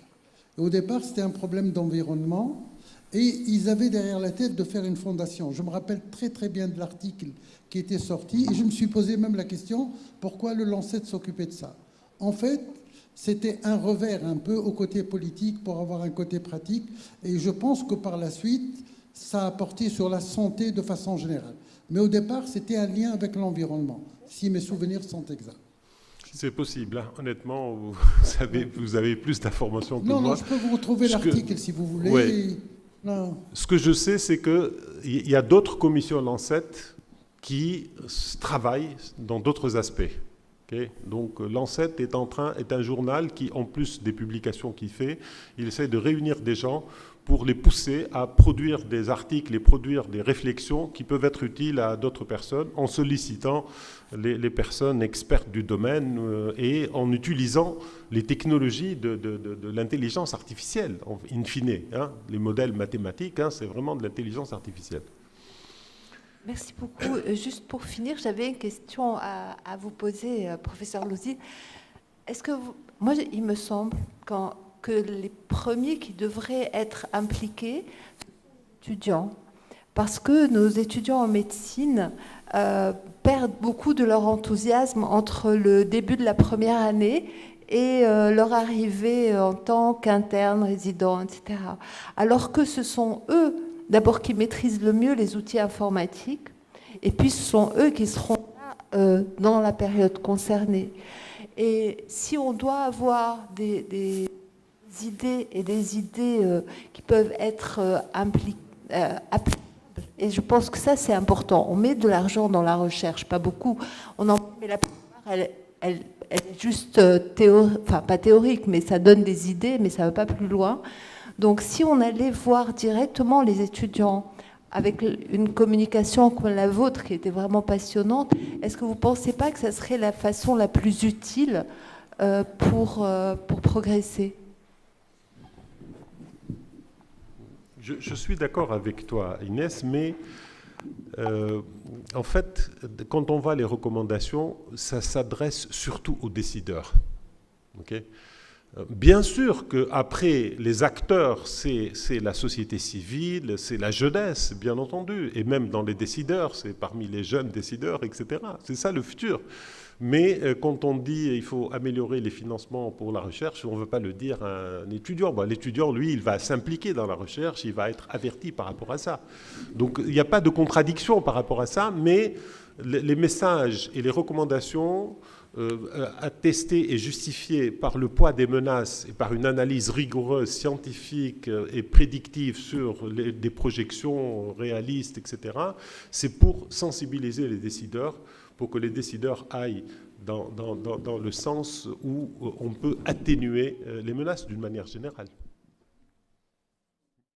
Et au départ, c'était un problème d'environnement. Et ils avaient derrière la tête de faire une fondation. Je me rappelle très très bien de l'article qui était sorti et je me suis posé même la question, pourquoi le Lancet s'occupait de ça? En fait, c'était un revers un peu au côté politique pour avoir un côté pratique. Et je pense que par la suite, ça a porté sur la santé de façon générale. Mais au départ, c'était un lien avec l'environnement, si mes souvenirs sont exacts. C'est possible, hein. Honnêtement, vous avez plus d'informations que moi. Non, je peux vous retrouver l'article si vous voulez. Ouais. Non. Ce que je sais, c'est qu'il y a d'autres commissions Lancet qui travaillent dans d'autres aspects. Okay. Donc Lancet est un journal qui, en plus des publications qu'il fait, il essaie de réunir des gens pour les pousser à produire des articles et produire des réflexions qui peuvent être utiles à d'autres personnes en sollicitant les personnes expertes du domaine et en utilisant les technologies de l'intelligence artificielle, in fine. Hein. Les modèles mathématiques, hein, c'est vraiment de l'intelligence artificielle. Merci beaucoup. Juste pour finir, j'avais une question à vous poser, professeur Louzy. Est-ce que moi, il me semble que les premiers qui devraient être impliqués sont les étudiants, parce que nos étudiants en médecine perdent beaucoup de leur enthousiasme entre le début de la première année et leur arrivée en tant qu'interne, résident, etc. Alors que ce sont eux, d'abord, qui maîtrisent le mieux les outils informatiques, et puis ce sont eux qui seront là dans la période concernée. Et si on doit avoir des idées et des idées qui peuvent être applicables, et je pense que ça c'est important. On met de l'argent dans la recherche, pas beaucoup. Mais la plupart, elle est juste pas théorique, mais ça donne des idées, mais ça ne va pas plus loin. Donc si on allait voir directement les étudiants avec une communication comme la vôtre qui était vraiment passionnante, est-ce que vous ne pensez pas que ça serait la façon la plus utile pour progresser? Je suis d'accord avec toi, Inès, mais en fait, quand on voit les recommandations, ça s'adresse surtout aux décideurs. Okay. Bien sûr qu'après, les acteurs, c'est la société civile, c'est la jeunesse, bien entendu, et même dans les décideurs, c'est parmi les jeunes décideurs, etc. C'est ça le futur. Mais quand on dit qu'il faut améliorer les financements pour la recherche, on ne veut pas le dire à un étudiant. Bon, l'étudiant, lui, il va s'impliquer dans la recherche, il va être averti par rapport à ça. Donc il n'y a pas de contradiction par rapport à ça, mais les messages et les recommandations attestés et justifiés par le poids des menaces et par une analyse rigoureuse, scientifique et prédictive sur des projections réalistes, etc., c'est pour sensibiliser les décideurs, pour que les décideurs aillent dans le sens où on peut atténuer les menaces d'une manière générale.